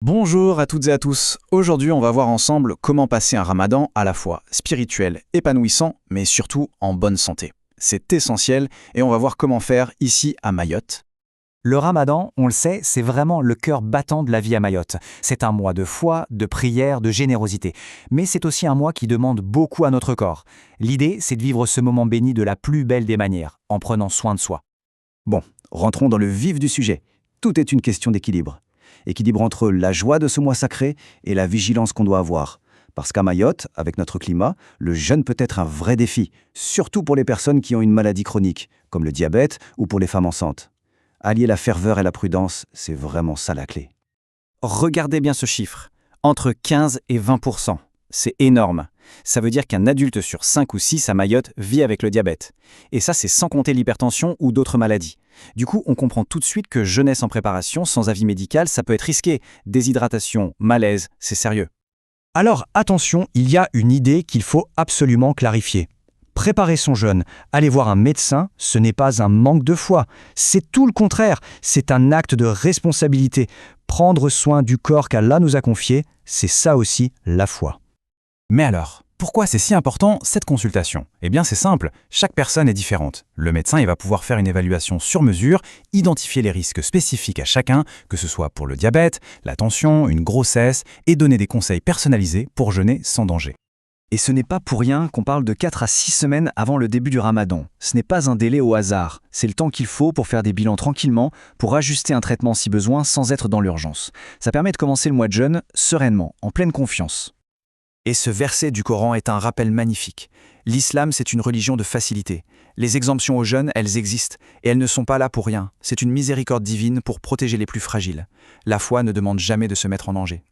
Bonjour à toutes et à tous. Aujourd'hui, on va voir ensemble comment passer un ramadan à la fois spirituel, épanouissant, mais surtout en bonne santé. C'est essentiel et on va voir comment faire ici à Mayotte. Le Ramadan, on le sait, c'est vraiment le cœur battant de la vie à Mayotte. C'est un mois de foi, de prière, de générosité. Mais c'est aussi un mois qui demande beaucoup à notre corps. L'idée, c'est de vivre ce moment béni de la plus belle des manières, en prenant soin de soi. Bon, rentrons dans le vif du sujet. Tout est une question d'équilibre. Équilibre entre la joie de ce mois sacré et la vigilance qu'on doit avoir. Parce qu'à Mayotte, avec notre climat, le jeûne peut être un vrai défi, surtout pour les personnes qui ont une maladie chronique, comme le diabète ou pour les femmes enceintes. Allier la ferveur et la prudence, c'est vraiment ça la clé. Regardez bien ce chiffre, entre 15 et 20%. C'est énorme. Ça veut dire qu'un adulte sur 5 ou 6 à Mayotte vit avec le diabète. Et ça, c'est sans compter l'hypertension ou d'autres maladies. Du coup, on comprend tout de suite que jeunesse en préparation, sans avis médical, ça peut être risqué. Déshydratation, malaise, c'est sérieux. Alors attention, il y a une idée qu'il faut absolument clarifier. Préparer son jeûne, aller voir un médecin, ce n'est pas un manque de foi. C'est tout le contraire, c'est un acte de responsabilité. Prendre soin du corps qu'Allah nous a confié, c'est ça aussi la foi. Mais alors, pourquoi c'est si important cette consultation? Eh bien c'est simple, chaque personne est différente. Le médecin il va pouvoir faire une évaluation sur mesure, identifier les risques spécifiques à chacun, que ce soit pour le diabète, la tension, une grossesse, et donner des conseils personnalisés pour jeûner sans danger. Et ce n'est pas pour rien qu'on parle de 4 à 6 semaines avant le début du ramadan. Ce n'est pas un délai au hasard. C'est le temps qu'il faut pour faire des bilans tranquillement, pour ajuster un traitement si besoin sans être dans l'urgence. Ça permet de commencer le mois de jeûne sereinement, en pleine confiance. Et ce verset du Coran est un rappel magnifique. L'islam, c'est une religion de facilité. Les exemptions aux jeûnes, elles existent, et elles ne sont pas là pour rien. C'est une miséricorde divine pour protéger les plus fragiles. La foi ne demande jamais de se mettre en danger.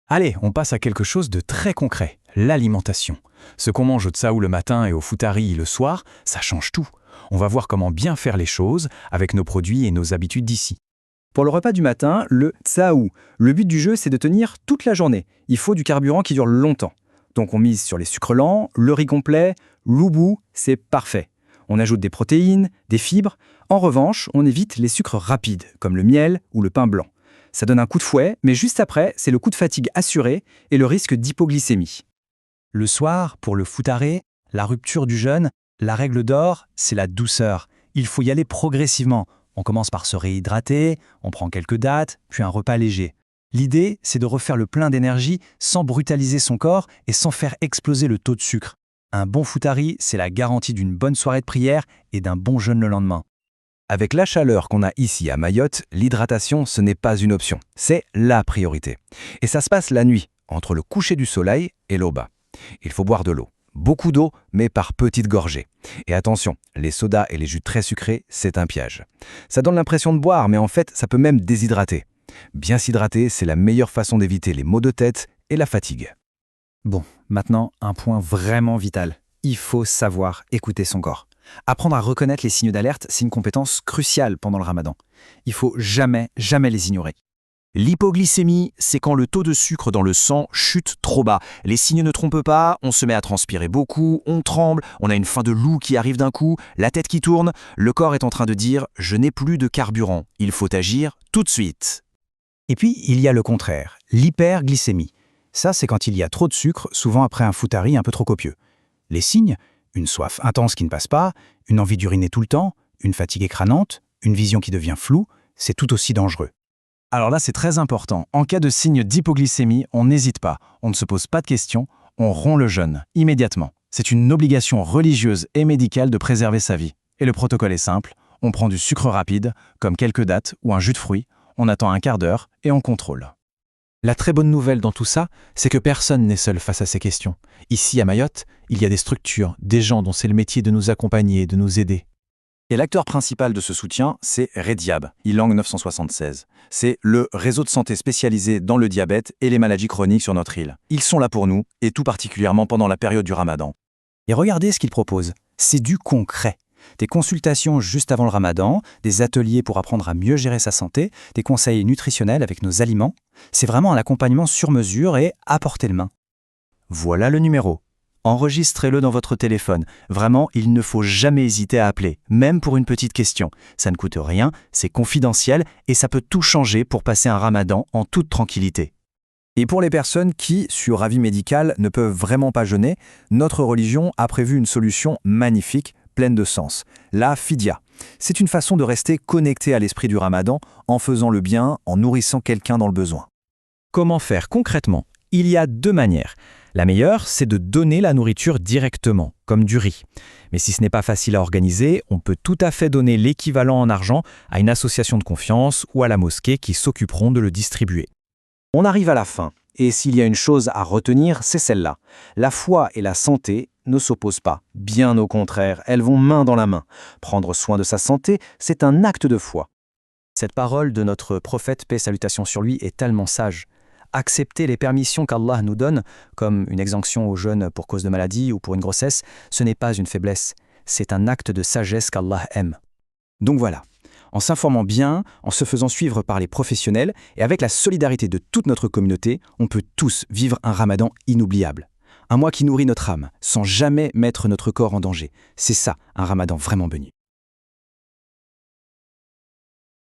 Allez, on passe à quelque chose de très concret, l'alimentation. Ce qu'on mange au tsaou le matin et au futari le soir, ça change tout. On va voir comment bien faire les choses avec nos produits et nos habitudes d'ici. Pour le repas du matin, le tsaou. Le but du jeu, c'est de tenir toute la journée. Il faut du carburant qui dure longtemps. Donc on mise sur les sucres lents, le riz complet, l'oubou, c'est parfait. On ajoute des protéines, des fibres. En revanche, on évite les sucres rapides, comme le miel ou le pain blanc. Ça donne un coup de fouet, mais juste après, c'est le coup de fatigue assuré et le risque d'hypoglycémie. Le soir, pour le futaré, la rupture du jeûne, la règle d'or, c'est la douceur. Il faut y aller progressivement. On commence par se réhydrater, on prend quelques dattes, puis un repas léger. L'idée, c'est de refaire le plein d'énergie sans brutaliser son corps et sans faire exploser le taux de sucre. Un bon futari, c'est la garantie d'une bonne soirée de prière et d'un bon jeûne le lendemain. Avec la chaleur qu'on a ici à Mayotte, l'hydratation, ce n'est pas une option. C'est la priorité. Et ça se passe la nuit, entre le coucher du soleil et l'aube. Il faut boire de l'eau. Beaucoup d'eau, mais par petites gorgées. Et attention, les sodas et les jus très sucrés, c'est un piège. Ça donne l'impression de boire, mais en fait, ça peut même déshydrater. Bien s'hydrater, c'est la meilleure façon d'éviter les maux de tête et la fatigue. Bon, maintenant, un point vraiment vital. Il faut savoir écouter son corps. Apprendre à reconnaître les signes d'alerte, c'est une compétence cruciale pendant le ramadan. Il faut jamais les ignorer. L'hypoglycémie, c'est quand le taux de sucre dans le sang chute trop bas. Les signes ne trompent pas, on se met à transpirer beaucoup, on tremble, on a une faim de loup qui arrive d'un coup, la tête qui tourne, le corps est en train de dire « je n'ai plus de carburant, il faut agir tout de suite ». Et puis, il y a le contraire, l'hyperglycémie. Ça, c'est quand il y a trop de sucre, souvent après un futari un peu trop copieux. Les signes, une soif intense qui ne passe pas, une envie d'uriner tout le temps, une fatigue écrasante, une vision qui devient floue, c'est tout aussi dangereux. Alors là, c'est très important. En cas de signe d'hypoglycémie, on n'hésite pas. On ne se pose pas de questions, on rompt le jeûne, immédiatement. C'est une obligation religieuse et médicale de préserver sa vie. Et le protocole est simple, on prend du sucre rapide, comme quelques dattes ou un jus de fruits, on attend un quart d'heure et on contrôle. La très bonne nouvelle dans tout ça, c'est que personne n'est seul face à ces questions. Ici, à Mayotte, il y a des structures, des gens dont c'est le métier de nous accompagner, de nous aider. Et l'acteur principal de ce soutien, c'est Rediab, Ilang 976. C'est le réseau de santé spécialisé dans le diabète et les maladies chroniques sur notre île. Ils sont là pour nous, et tout particulièrement pendant la période du ramadan. Et regardez ce qu'ils proposent. C'est du concret. Des consultations juste avant le ramadan, des ateliers pour apprendre à mieux gérer sa santé, des conseils nutritionnels avec nos aliments. C'est vraiment un accompagnement sur mesure et à portée de main. Voilà le numéro. Enregistrez-le dans votre téléphone. Vraiment, il ne faut jamais hésiter à appeler, même pour une petite question. Ça ne coûte rien, c'est confidentiel et ça peut tout changer pour passer un ramadan en toute tranquillité. Et pour les personnes qui, sur avis médical, ne peuvent vraiment pas jeûner, notre religion a prévu une solution magnifique, pleine de sens, la fidya. C'est une façon de rester connecté à l'esprit du ramadan en faisant le bien, en nourrissant quelqu'un dans le besoin. Comment faire concrètement? Il y a 2 manières. La meilleure, c'est de donner la nourriture directement, comme du riz. Mais si ce n'est pas facile à organiser, on peut tout à fait donner l'équivalent en argent à une association de confiance ou à la mosquée qui s'occuperont de le distribuer. On arrive à la fin, et s'il y a une chose à retenir, c'est celle-là. La foi et la santé ne s'opposent pas. Bien au contraire, elles vont main dans la main. Prendre soin de sa santé, c'est un acte de foi. Cette parole de notre prophète, paix et salutations sur lui, est tellement sage. Accepter les permissions qu'Allah nous donne, comme une exemption au jeûne pour cause de maladie ou pour une grossesse, ce n'est pas une faiblesse. C'est un acte de sagesse qu'Allah aime. Donc voilà, en s'informant bien, en se faisant suivre par les professionnels et avec la solidarité de toute notre communauté, on peut tous vivre un ramadan inoubliable. Un mois qui nourrit notre âme, sans jamais mettre notre corps en danger. C'est ça, un ramadan vraiment béni.